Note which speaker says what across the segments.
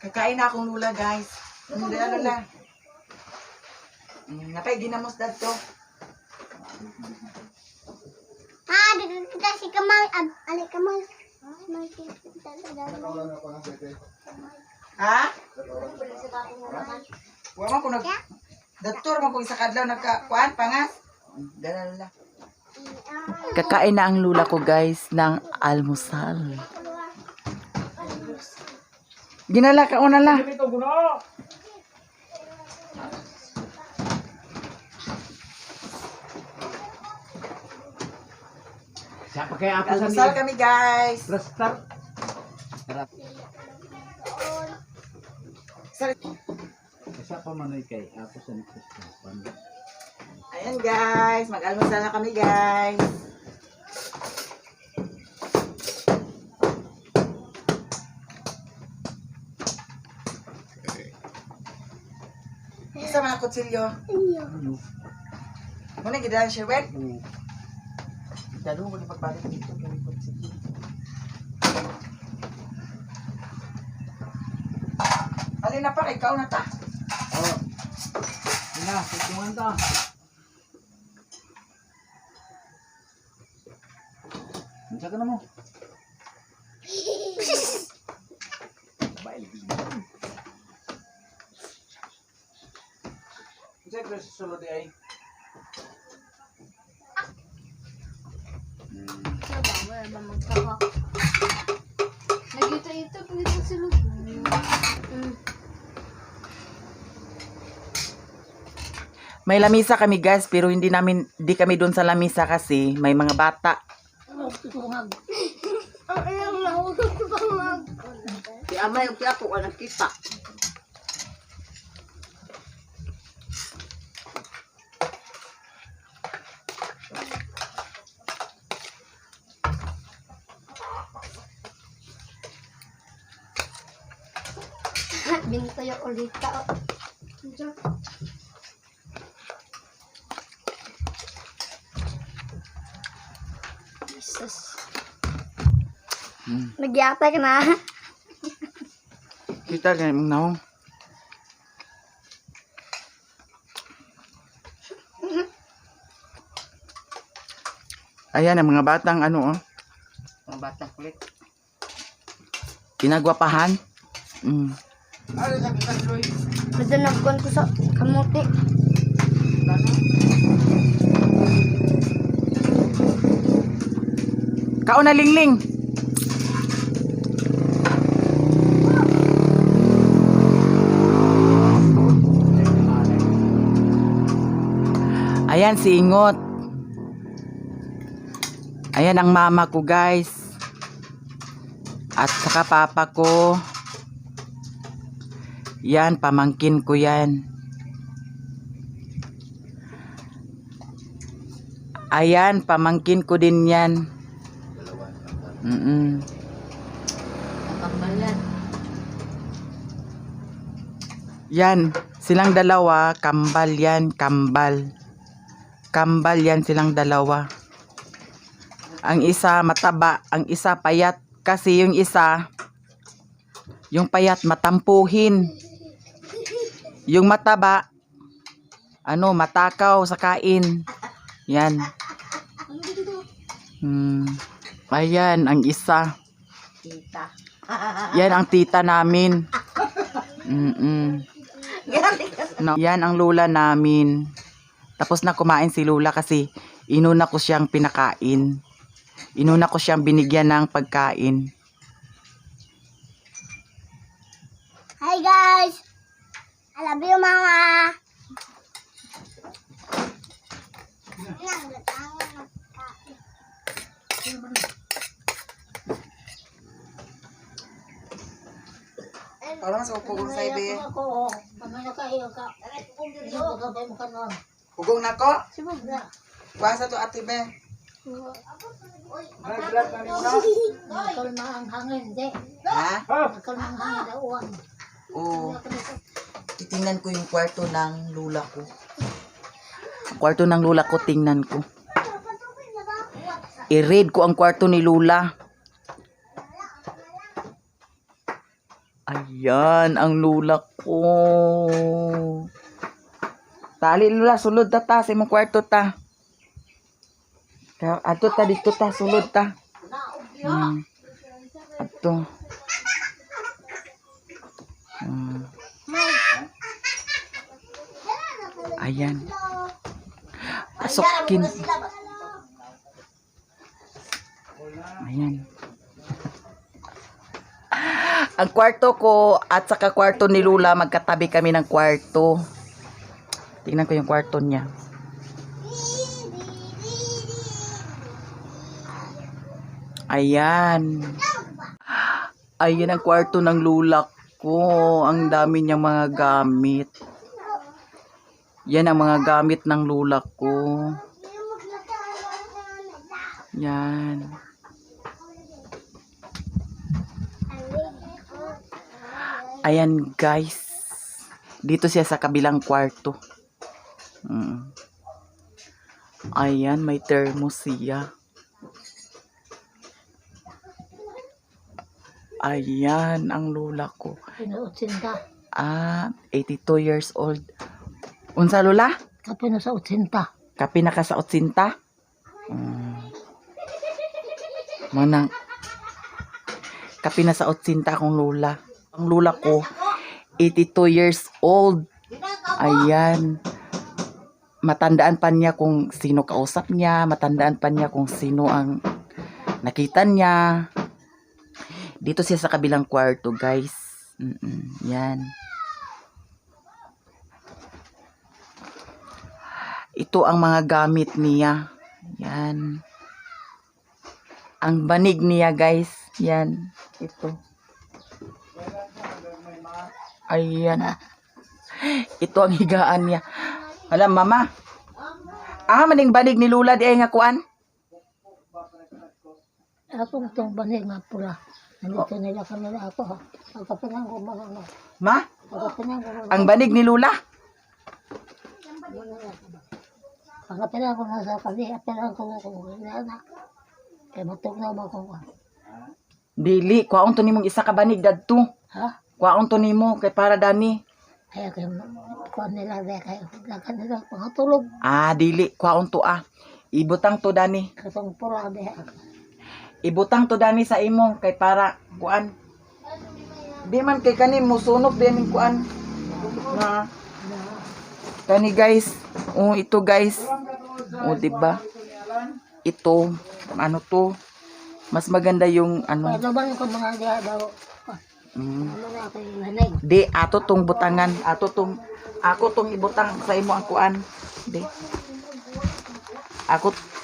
Speaker 1: Kakain na akong lula, guys. Hindi, lula. Napay, ginamos dato.
Speaker 2: Dito kita si Kamal. Alay, Kamal.
Speaker 1: Ha? Wala ko nag... Dator mo kung isa kadlaw nagkakuan, pangas. Dala. Kakain na ang lula ko, guys, ng almusal. Ginala ka una la.
Speaker 3: Siapa kaya ako sa
Speaker 1: Almusal kami, guys.
Speaker 3: Restart. Isa pa man ay kay ako sa nagsasapan.
Speaker 1: Ayan, guys. Mag-almusal na kami, guys. Isa man ang kutsilyo. Muna, gidahan siya, wet. Dalo mo na pagbalik dito. Kaya kutsilyo. Alin na pa, ikaw na ta.
Speaker 3: Oh. Ina, tutungan ta. Unsa ka na mo? Bail. Unsa ka sa sulod ay?
Speaker 2: Nagito-ito, pagito silog.
Speaker 1: May lamisa kami, guys, pero di kami doon sa lamisa kasi may mga bata.
Speaker 4: Si Amay yung piyapo ka nakita.
Speaker 2: Binto yung ulita. Jesus. Nagyata ka na.
Speaker 1: Kita ganyan mong naong. Ayan ang mga batang ano, oh.
Speaker 4: Mga batang kulit.
Speaker 1: Pinagwapahan.
Speaker 2: Madanagkuhan ko sa kamuti.
Speaker 1: Kaon na lingling. Ayan si Ingot. Ayan ang mama ko, guys. At saka papa ko. Yan, pamangkin ko yan. Ayan, pamangkin ko din yan.
Speaker 4: Nakambalan.
Speaker 1: Yan, silang dalawa, kambal yan, kambal. Kambal yan silang dalawa. Ang isa mataba, ang isa payat. Kasi yung isa, yung payat matampuhin. Yung mataba, matakaw sa kain. Yan. Ayan, ang isa.
Speaker 4: Tita.
Speaker 1: Yan ang tita namin. No, yan ang lula namin. Tapos na kumain si Lula kasi inuna ko siyang pinakain. Inuna ko siyang binigyan ng pagkain.
Speaker 2: Hi guys! I love you, mama!
Speaker 1: Para mas upugong sa ibe. Hugong na ko? Kuwasa to ate be. Ha? Oo. Titingnan ko yung kwarto ng lula ko. Kwarto ng lula ko, tingnan ko. I-raid ko ang kwarto ni Lula. Ayan. Ayan, ang lula ko. Tali lula, sulod ta ta sa imong kwarto ta. Ato ta dito ta, sulod ta. Ato. Ayan. Pasukin. Ayan. Ang kwarto ko at saka kwarto ni Lula, magkatabi kami ng kwarto. Tingnan ko yung kwarto niya. Ayan. Ayan ang kwarto ng Lula ko. Ang dami niyang mga gamit. Yan ang mga gamit ng Lula ko. Yan. Ayan guys. Dito siya sa kabilang kwarto. Ayan, may thermos siya. Ayan ang Lula ko. 82 years old. Unsa Lula?
Speaker 2: Kape na sa 80.
Speaker 1: Kapi na ka sa 80? Manang. Kapi na sa 80 akong Lula. Ang Lula ko, 82 years old. Ayan. Matandaan pa niya kung sino kausap niya. Matandaan pa niya kung sino ang nakita niya. Dito siya sa kabilang kwarto, guys. Yan. Ito ang mga gamit niya. Yan. Ang banig niya, guys. Yan. Ito. Ayan. Ito ang higaan niya. Alam, mama. Maning banig ni Lula di ay nga kuan.
Speaker 2: Ako itong banig nga pula. Nandito nila kami na ako. Pagkapinan ko mga ano.
Speaker 1: Ma?
Speaker 2: Pagkapinan ko mga
Speaker 1: Ang banig ni Lula?
Speaker 2: Pagkapinan ko na sa kami. Apinan ko na kung na. Kaya matog na ba ko.
Speaker 1: Dili, kuwaon to nimong isa ka banig dadto.
Speaker 2: Ha?
Speaker 1: Kuwaon to nimo kay para dani.
Speaker 2: Kaya kayo kuhan nila rin kayo. Lakan nila pangatulog.
Speaker 1: Dili, kuwaon to Ibutang to dani.
Speaker 2: Katong pula rin.
Speaker 1: Ibutang to dani sa imo kay para kuan. Di man kay kani musunog din kuan. Na kani guys. Ito guys. Diba? Ito ano to? Mas maganda yung ano.
Speaker 2: Kaya naman ko mga diya daw. Ano na ako yung lanig.
Speaker 1: Di ato tong butangan. Ako tong ibutang sa imo ang kuan. Di.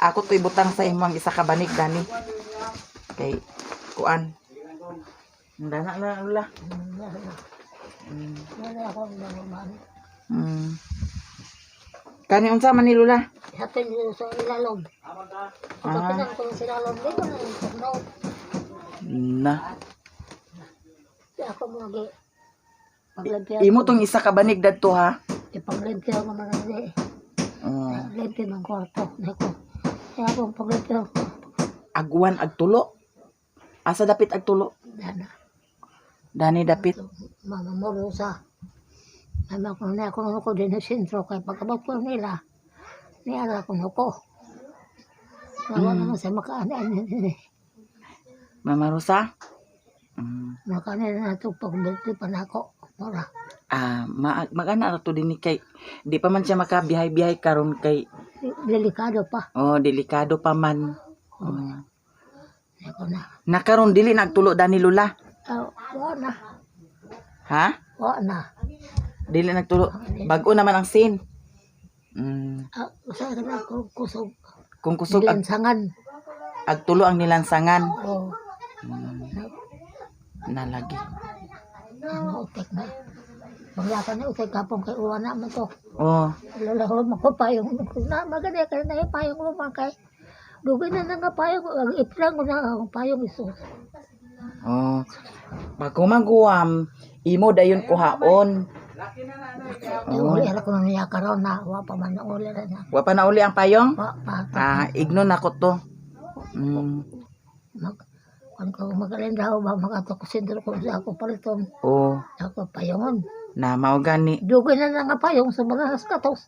Speaker 1: Ako to ibutang sa imo ang isa ka banig dani. Kay kuan. Ndana na Lula.
Speaker 2: Wala ako mga mami.
Speaker 1: Kani unsa man ni Lula?
Speaker 2: Hapin nyo sa ilalog. Pagkapinan ko sa ilalog. Dito na yung paglaw.
Speaker 1: Na.
Speaker 2: Kaya ako mga paglampia.
Speaker 1: Imo tong isa ka banig dadto ha.
Speaker 2: Ipaglampia ko mga hindi. Lampia ng kwarto. Kaya ako paglampia ko.
Speaker 1: Aguan agtulo. Asa dapit agtulo?
Speaker 2: Dana.
Speaker 1: Dani dapit.
Speaker 2: Mama mo sa. Mama ko na ako din sa sentro. Kaya pagkabot ko nila. Niala ko na ko. Wala naman sa makaanaan.
Speaker 1: Mama Rosa?
Speaker 2: Makaanaan na ito pagbalik pa na ako. Mora.
Speaker 1: Magana to din ni kay di pa man siya makabihay-bihay karon kay
Speaker 2: Delikado pa.
Speaker 1: delikado pa man.
Speaker 2: Ako na.
Speaker 1: Nakaron dili nagtulo dani Lula.
Speaker 2: Wala na.
Speaker 1: Ha?
Speaker 2: Wala na.
Speaker 1: Dili nagtulo. Bag-o naman ang sin.
Speaker 2: Usaha na ako kusog.
Speaker 1: Kung kusog
Speaker 2: Lansangan.
Speaker 1: agtulo ang nilansangan.
Speaker 2: Oo.
Speaker 1: Nalagi.
Speaker 2: Ano, utek na. Maglakan na utek kapong kay uwa naman to. Lalahon mo ko payong. Maganda ka na yung payong mo mga kay. Dugay na nga payong. Ang iplang ko na ang payong iso.
Speaker 1: Pag kumaguam, imo dayon kuhaon.
Speaker 2: Uli ala ko na niya karon na. Wa pa man na uli na niya.
Speaker 1: Wa pa na uli ang payong?
Speaker 2: Wa pa.
Speaker 1: Ignon ako to.
Speaker 2: Kung ko magaling daw ba makatok sindro ko sa ako paliton.
Speaker 1: Oh,
Speaker 2: Ako payongon.
Speaker 1: na mao gani.
Speaker 2: Dugay na nga payong sa mga katos.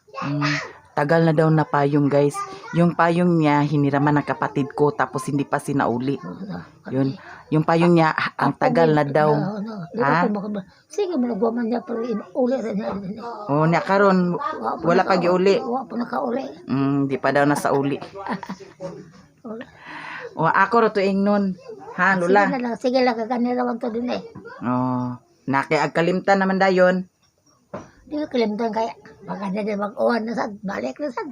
Speaker 1: Tagal na daw na payong, guys. Yung payong niya hiniraman ng kapatid ko tapos hindi pa sinauli. Yun, yung payong niya ang tagal na daw. Ha?
Speaker 2: Sige, malagwaman niya pero uli rin niya.
Speaker 1: Oh, nya karon wala pa giuli.
Speaker 2: Wa pa nakauli.
Speaker 1: Di pa daw nasa uli. O ako ro tuing nun. Ha, lula.
Speaker 2: Sige lang, kaganirawan to din eh.
Speaker 1: Oh, nakiagkalimtan naman dayon.
Speaker 2: Di ko kalimtan kaya. Baka na din mag-uwan na sad. Balik na sad.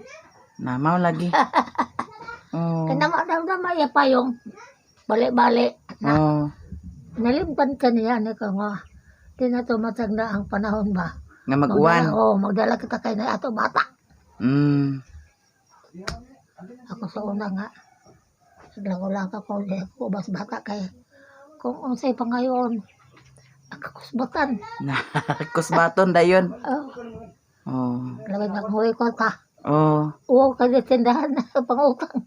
Speaker 1: Na mao lagi. Oh.
Speaker 2: Kaya naman na may payong. Balik-balik.
Speaker 1: Oh,
Speaker 2: Nalimpan ka niya. Ano ka nga. Di na tumatag na ang panahon ba.
Speaker 1: nga mag-uwan.
Speaker 2: Magdala kita kay na ato bata. Ako sa una nga. Naglago-lago ko. Kubas bata kay. Kung unsay pa ngayon. Akakusbatan.
Speaker 1: Kusbaton dayon. Oh.
Speaker 2: Lagay na kong ko ka.
Speaker 1: Oh.
Speaker 2: Oo, kasi tindahan na pangutang.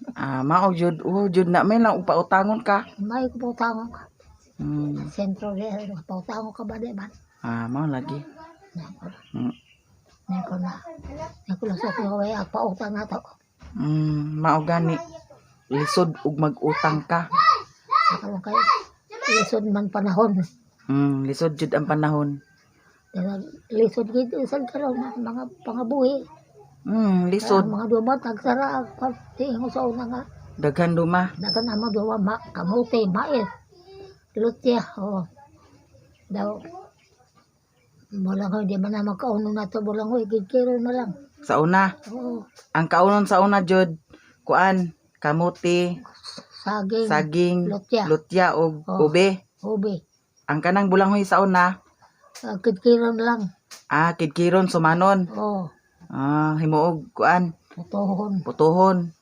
Speaker 1: Mao jud, jud na may lang upautangon ka.
Speaker 2: May kupautangon ka.
Speaker 1: Mm.
Speaker 2: Sentro rin, kupautangon ka ba, diba?
Speaker 1: Mao lagi.
Speaker 2: Nako na. Nako lang sa kaway ang pautang na to.
Speaker 1: Mao gani. Lisod ug mag-utang ka.
Speaker 2: Nakalang kayo. Lisod man panahon.
Speaker 1: Lisod jud ang panahon.
Speaker 2: Lisod gito sa karon mga pangabuhi.
Speaker 1: Lisod.
Speaker 2: Mga duwa tagsara tingin sa una nga.
Speaker 1: Daghan duma.
Speaker 2: Dagan amo duwa kamote, mais. Lutya, daw. Bulangoy, di man na magkauno na to bulangoy, kikiro na lang.
Speaker 1: Sa una. Ang kaunon sa una jud kuan, kamuti, saging, lutya og ube.
Speaker 2: Ube.
Speaker 1: Ang kanang bulanghoy sa una,
Speaker 2: Kikiro na lang.
Speaker 1: kidkiron sumanon. Himuog kuan, putohon.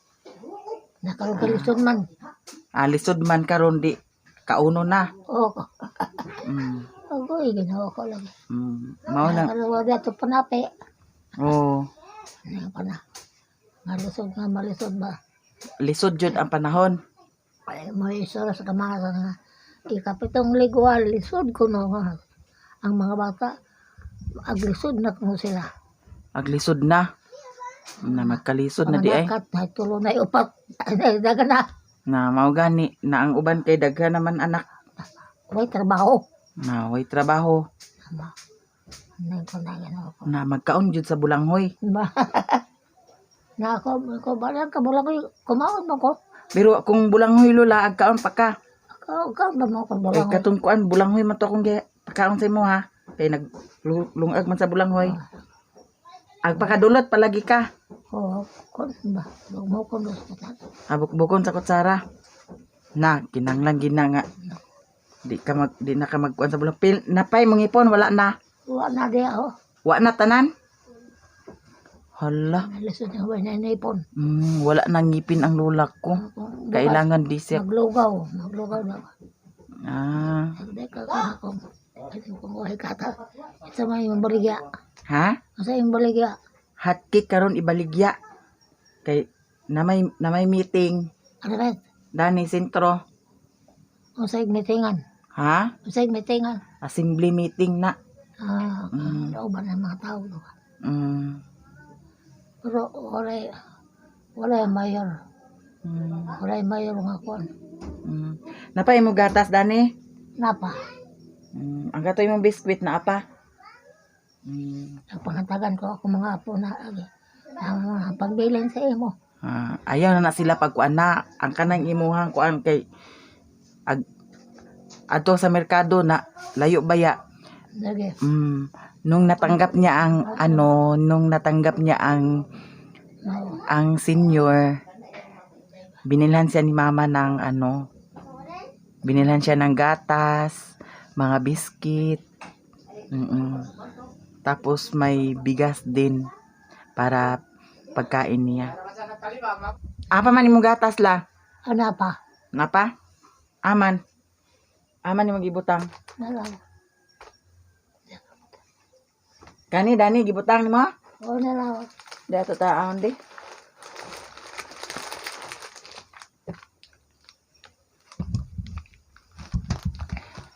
Speaker 2: Nakalugalisod man.
Speaker 1: Lisod man karon di kauno na.
Speaker 2: Agoy, ginawa ko lang.
Speaker 1: Mao na.
Speaker 2: Nakalawa dito panape.
Speaker 1: Oh,
Speaker 2: Ano pa na. Malisod ba?
Speaker 1: lisod jud ang panahon.
Speaker 2: Ay, may isara sa kamara nga. Ikapitong ligwal, lisod ko na nga. Ang mga bata, aglisod na kung sila.
Speaker 1: Aglisod na. Na magkalisod na di ay.
Speaker 2: Nakat, na tulo na upat. Daga na.
Speaker 1: Na mao gani na ang uban kay daghan naman anak.
Speaker 2: May trabaho.
Speaker 1: Na way trabaho.
Speaker 2: Ano ko na gano'n ko.
Speaker 1: Na magkaon jud sa bulanghoy.
Speaker 2: Na ako balang ka bulang ko, kumaon mo ko.
Speaker 1: Pero kung bulanghoy lula agkaon pa ka.
Speaker 2: Ikaw na mo ko
Speaker 1: Kay
Speaker 2: bulang ko.
Speaker 1: katong kuan bulanghoy man to akong pagkaon sa imo ha. Kay naglungag man sa bulanghoy. Agpakadulot palagi ka.
Speaker 2: Kon ba? Mo ko dos ko ta.
Speaker 1: Abuk-bukon sa kutsara. Na kinanglan gina nga. Di na ka magkuan sa bulang. Napay mong ipon wala na.
Speaker 2: Wa na di ako.
Speaker 1: Wa na tanan. Hala.
Speaker 2: Lisod na ba na ipon.
Speaker 1: Wala nang ngipin ang lula ko. Kailangan disik.
Speaker 2: Maglugaw na. Hindi ka kung wahay kata. Isa may baligya.
Speaker 1: Ha?
Speaker 2: Asa yung baligya?
Speaker 1: Hotcake karon ibaligya. Kay na may meeting.
Speaker 2: Ano ba?
Speaker 1: Dani sentro.
Speaker 2: Asa yung meetingan?
Speaker 1: Ha?
Speaker 2: Asa yung meetingan?
Speaker 1: Assembly meeting na.
Speaker 2: Nauban ang mga tao. Pero wala yung mayor. Wala yung mayor nga kuwan.
Speaker 1: Napay mo gatas dani?
Speaker 2: Napa?
Speaker 1: Ang gatoy mong biskwit na apa?
Speaker 2: Nagpangantagan ko ako mga apo na ang pagbilin sa imo.
Speaker 1: Ayaw na sila pagkuan na. Ang kanang imuhang kuan kay ato sa merkado na layo baya.
Speaker 2: Lagi.
Speaker 1: Nung natanggap niya ang senior, binilhan siya ni mama ng binilhan siya ng gatas, mga biskit. Tapos may bigas din para pagkain niya. Apa man imong gatas la?
Speaker 2: Ano pa?
Speaker 1: Napa? Aman ni magibutang.
Speaker 2: Nalang.
Speaker 1: Kani dani gibutang nimo?
Speaker 2: Oo nalang.
Speaker 1: Dato taon di.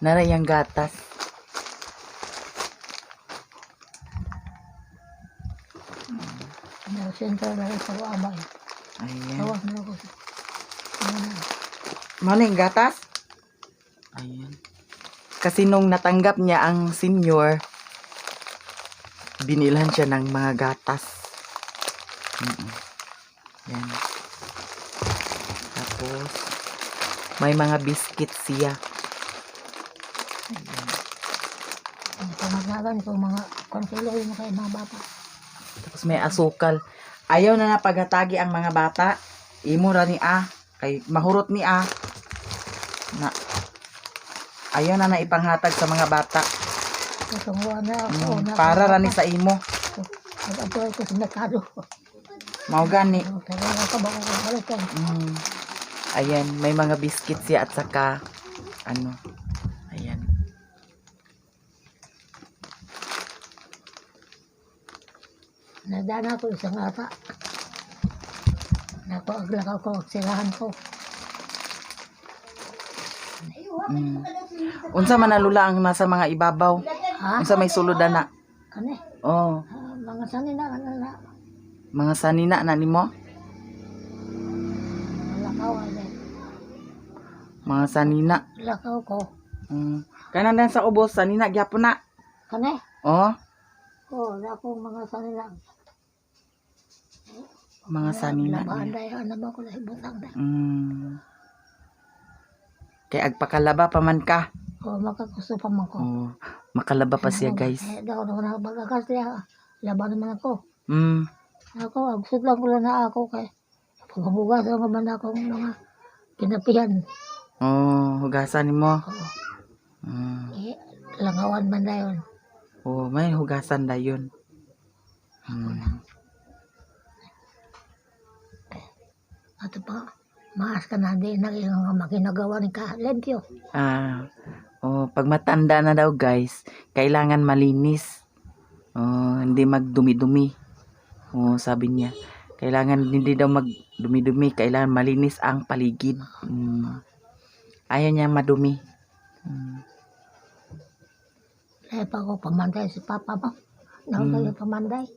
Speaker 1: Nara yung gatas.
Speaker 2: Siyempre lang sa abay.
Speaker 1: Ayan.
Speaker 2: Tawas na ako.
Speaker 1: Ano yung gatas? Ayan. Kasi nung natanggap niya ang senior, binilhan siya ng mga gatas. Yan. Tapos, may mga biscuit siya.
Speaker 2: Ang pamagagan ko mga konselo yung kay mga bata.
Speaker 1: Tapos may asukal. Ayaw na napaghatagi ang mga bata. Imo ra ni kay mahurot ni na ayaw na ipanghatag sa mga bata.
Speaker 2: Kasunguan na ako.
Speaker 1: Para ra ni sa imo.
Speaker 2: Nag-apoy ko sa merkado.
Speaker 1: Mao gani.
Speaker 2: Talaga ka ba kung balikan?
Speaker 1: Ayan, may mga biscuit siya at saka ano. Ayan.
Speaker 2: Nadana ko isang ata. Nakuaglakaw ko, sirahan ko.
Speaker 1: Unsa man nalula ang nasa mga ibabaw?
Speaker 2: Ha?
Speaker 1: Unsa may suludan na?
Speaker 2: Kani?
Speaker 1: Oh,
Speaker 2: Mga sanina, na.
Speaker 1: mga sanina na nimo?
Speaker 2: Lakaw, ano.
Speaker 1: Mga sanina.
Speaker 2: Lakaw ko.
Speaker 1: Kanan din sa ubos sanina gyapon na.
Speaker 2: Kani?
Speaker 1: Oh,
Speaker 2: Lakaw mga sanina.
Speaker 1: mga sanina.
Speaker 2: Labahan dahil naman ko na ibutang na.
Speaker 1: Kay agpakalaba pa man ka.
Speaker 2: Makagusto pa man ko.
Speaker 1: Makalaba pa siya, guys.
Speaker 2: Daw na magagas niya. Laban naman ako. Ako, agsud lang ko lang na ako kay pagbugas ang man akong mga kinapihan.
Speaker 1: Hugasan mo.
Speaker 2: Langawan man dayon.
Speaker 1: May hugasan dayon.
Speaker 2: Ato pa, maas ka na din na yung mga makinagawa ni ka. Lempyo.
Speaker 1: Pag matanda na daw, guys, kailangan malinis. Hindi magdumi-dumi. Sabi niya. Kailangan hindi daw magdumi-dumi. Kailangan malinis ang paligid. Ayaw niya madumi.
Speaker 2: Kaya pa ako pamanday si Papa mo. Naku kayo pamanday.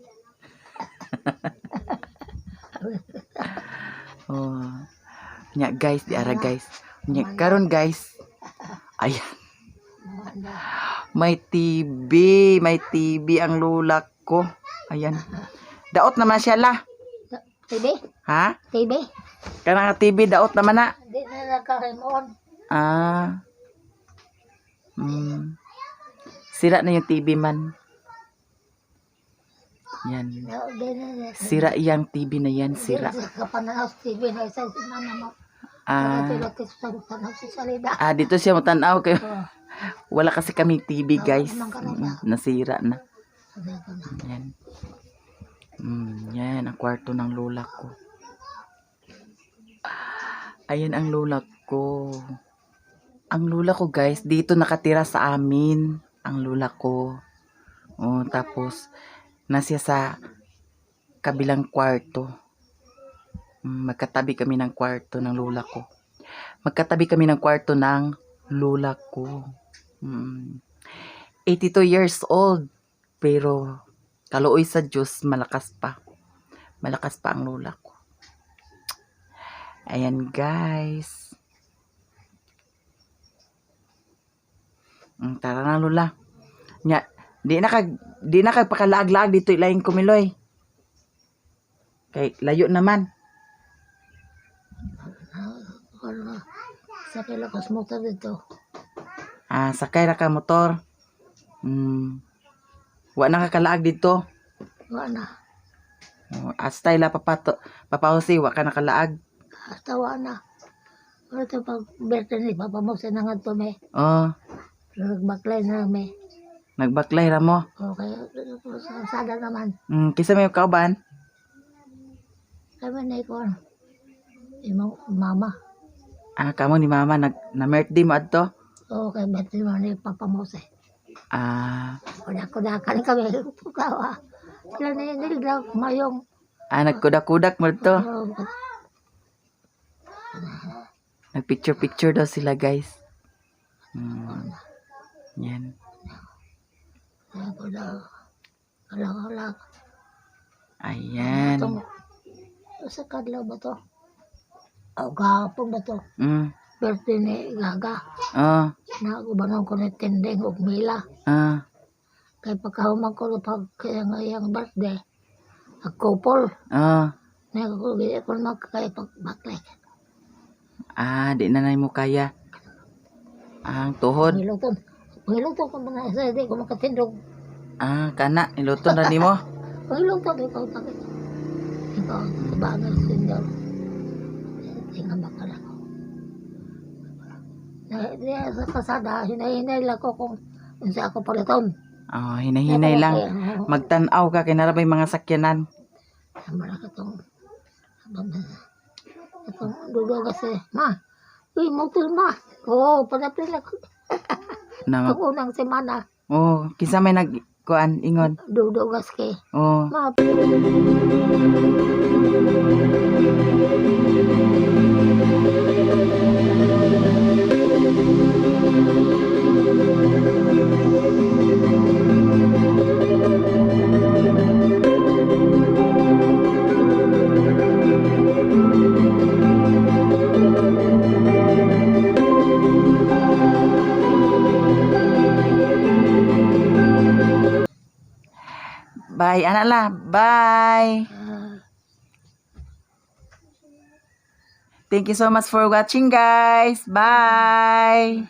Speaker 1: Nya guys, di ara guys. Nya karon guys. Ayan. May TV ang lula ko. Ayan. Daot naman siya la.
Speaker 2: TV?
Speaker 1: Ha?
Speaker 2: TV?
Speaker 1: Kanang TV daot naman na.
Speaker 2: Di na nagka-remote.
Speaker 1: Sira na yung TV man. Yan. Sira yang TV na yan, sira.
Speaker 2: Kapanaw TV na isa si mama mo.
Speaker 1: Dito siya matanaw kayo. Wala kasi kami TV, guys. Nasira na. Yan. Yan ang kwarto ng lola ko. Ayan ang lola ko. Ang lola ko, guys, dito nakatira sa amin. Ang lola ko. Tapos nasya sa kabilang kwarto. Magkatabi kami ng kwarto ng lola ko. Magkatabi kami ng kwarto ng lola ko. 82 years old. Pero kaluoy sa Diyos, malakas pa. Malakas pa ang lola ko. Ayan, guys. Tara na, lola. Nya, di na kag pakalaag-laag dito ilaing kumiloy. Kay layo naman.
Speaker 2: Sakay lang kas motor dito.
Speaker 1: Sakay ra ka motor. Wa na ka kalaag dito.
Speaker 2: Wa na.
Speaker 1: Astay la papahusi, wa ka nakalaag.
Speaker 2: Hasta wa na. Wala ito pag birthday ni Papa mo sa nangat po may. Nagbaklay na may.
Speaker 1: Nagbaklay ra mo.
Speaker 2: Okay, sa kalsada naman.
Speaker 1: Kisa may kauban?
Speaker 2: Kami na ikaw. Imong mama.
Speaker 1: Kamo ni mama na-birthday mo adto?
Speaker 2: Okay, birthday mo ni Papa mo sa. Kudak-kudakan kami. Pukawa. Sila na yun daw, mayong.
Speaker 1: Nagkudak-kudak mo to. Nagpicture-picture daw sila, guys. Yan.
Speaker 2: Ako na, alang-alang.
Speaker 1: Ayan.
Speaker 2: Sa kadlaw ba to? O, gahapon ba to?
Speaker 1: Mm.
Speaker 2: Birthday ni Gaga.
Speaker 1: Oh.
Speaker 2: Nagubanon ko ni Tinding og Mila.
Speaker 1: Ah.
Speaker 2: Kay pagkahuman ko pag kaya ngayang birthday, nag-couple.
Speaker 1: Oh.
Speaker 2: Nagkakugili ko naman kaya pag-backlight.
Speaker 1: Ah, di na mo kaya. Ang tuhod.
Speaker 2: Pangilutong ko mga isa, di ko makatindog.
Speaker 1: Ah, kana. Niluto na ni mo.
Speaker 2: Pangilutong, ikaw takit. Ikaw, bagay sindol. Tingnan ba ka lang. Sa kasada, hinahinay lang ko kung sa ako paliton.
Speaker 1: Oh, hinahinay lang. Magtanaw ka kay narabay mga sakyanan.
Speaker 2: Sama na itong dulo kasi, ma, uy, motor ma. Oo, panapil ako.
Speaker 1: Na
Speaker 2: Itong unang semana,
Speaker 1: oh, kinsa may nagkuan ingon.
Speaker 2: dudugas kay.
Speaker 1: Oh.
Speaker 2: Ma,
Speaker 1: Bye, anak la. Bye. Thank you so much for watching, guys. Bye.